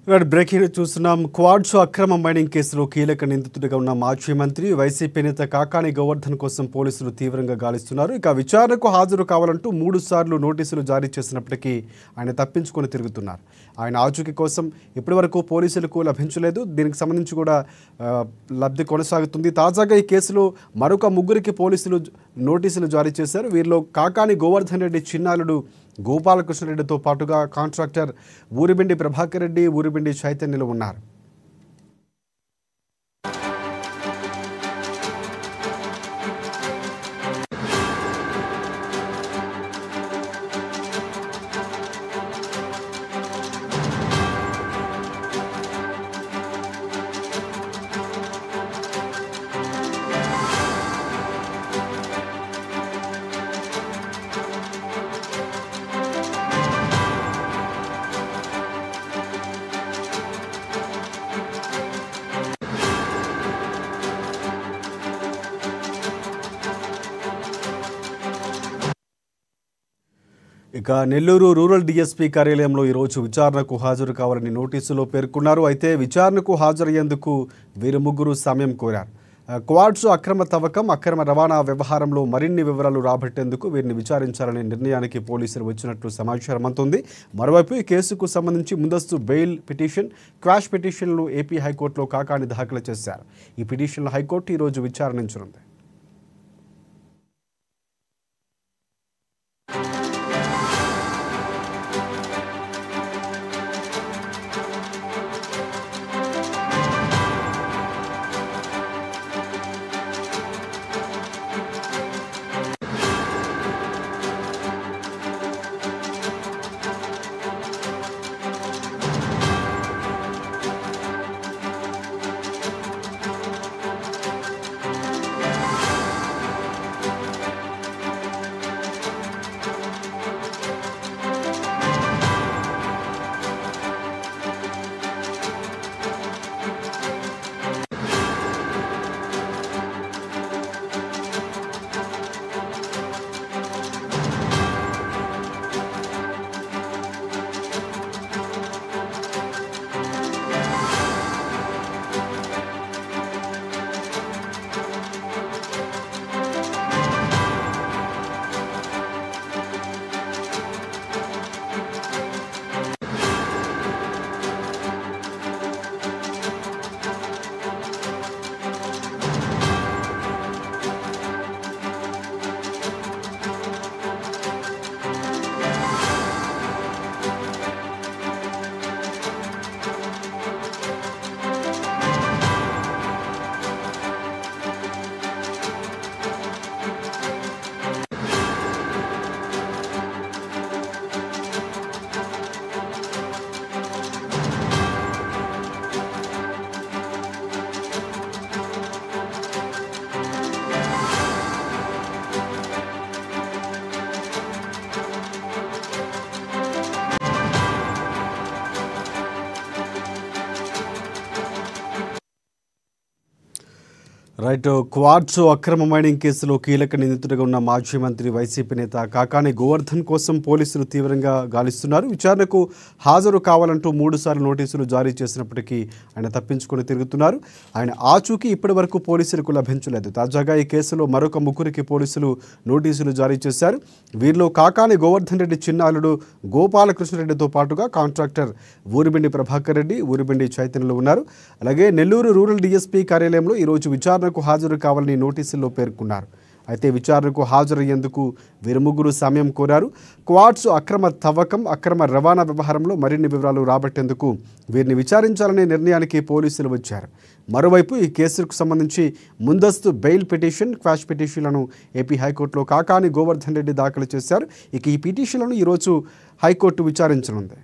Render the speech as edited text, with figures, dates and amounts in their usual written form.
Breaking చూస్తున్నాం. Quads అక్రమ mining కేసులో కీలక నిందితుడిగా ఉన్న మాజీ మంత్రి వైసీపీ నేత కాకాని గోవర్ధన్ కోసం పోలీసులు తీవ్రంగా గాలిస్తున్నారు. ఇక విచారణకు హాజరు కావాలంటూ 3 సార్లు నోటీసులు జారీ చేసినప్పటికీ ఆయన తప్పించుకొని తిరుగుతున్నారు. ఆయన ఆచూకీ కోసం ఇప్పటివరకు పోలీసులకు లభించలేదు. దీనికి సంబంధించి కూడా లబ్ధి కొనసాగుతుంది. తాజాగా ఈ కేసులో మరొక 3కి పోలీసులు నోటీసులు జారీ చేశారు. వీరిలో కాకాని గోవర్ధన్ రెడ్డి చిన్నాలుడు గోపాలకృష్ణరెడ్డితో పాటుగా కాంట్రాక్టర్ ఊరిబిండి ప్రభాకర్ రెడ్డి, ఊరిబిండి చైతన్యలు ఉన్నారు. ఇక నెల్లూరు రూరల్ డీఎస్పీ కార్యాలయంలో ఈరోజు విచారణకు హాజరు కావాలని నోటీసులో పేర్కొన్నారు. అయితే విచారణకు హాజరయ్యేందుకు వీరు 3 సమయం కోరారు. క్వాడ్స్ అక్రమ తవ్వకం, అక్రమ రవాణా వ్యవహారంలో మరిన్ని వివరాలు రాబట్టేందుకు వీరిని విచారించాలనే నిర్ణయానికి పోలీసులు వచ్చినట్లు సమాచారం అందుతుంది. మరోవైపు ఈ కేసుకు సంబంధించి ముందస్తు బెయిల్ పిటిషన్, క్వాష్ పిటిషన్లు ఏపీ హైకోర్టులో కాకాని దాఖలు చేశారు. ఈ పిటిషన్ల హైకోర్టు ఈరోజు విచారించనుంది. క్వాడ్స్ అక్రమ మైనింగ్ కేసులో కీలక నిందితుడిగా ఉన్న మాజీ మంత్రి వైసీపీ నేత కాకాని గోవర్ధన్ కోసం పోలీసులు తీవ్రంగా గాలిస్తున్నారు. విచారణకు హాజరు కావాలంటూ 3 సార్లు నోటీసులు జారీ చేసినప్పటికీ ఆయన తప్పించుకొని తిరుగుతున్నారు. ఆయన ఆచూకీ ఇప్పటివరకు పోలీసులకు లభించలేదు. తాజాగా ఈ కేసులో మరొక 3కి పోలీసులు నోటీసులు జారీ చేశారు. వీరిలో కాకాని గోవర్ధన్ రెడ్డి చిన్నాలుడు గోపాలకృష్ణరెడ్డితో పాటుగా కాంట్రాక్టర్ ఊరిబిండి ప్రభాకర్ రెడ్డి, ఊరిబిండి చైతన్యలు ఉన్నారు. అలాగే నెల్లూరు రూరల్ డీఎస్పీ కార్యాలయంలో ఈరోజు విచారణకు హాజరు కావాలని నోటీసుల్లో పేర్కొన్నారు. అయితే విచారణకు హాజరయ్యేందుకు వీరు 3 సమయం కోరారు. క్వాడ్స్ అక్రమ తవ్వకం, అక్రమ రవాణా వ్యవహారంలో మరిన్ని వివరాలు రాబట్టేందుకు వీరిని విచారించాలనే నిర్ణయానికి పోలీసులు వచ్చారు. మరోవైపు ఈ కేసుకు సంబంధించి ముందస్తు బెయిల్ పిటిషన్, క్వాష్ పిటిషన్లను ఏపీ హైకోర్టులో కాకాని గోవర్ధన్ రెడ్డి దాఖలు చేశారు. ఇక ఈ పిటిషన్లను ఈరోజు హైకోర్టు విచారించనుంది.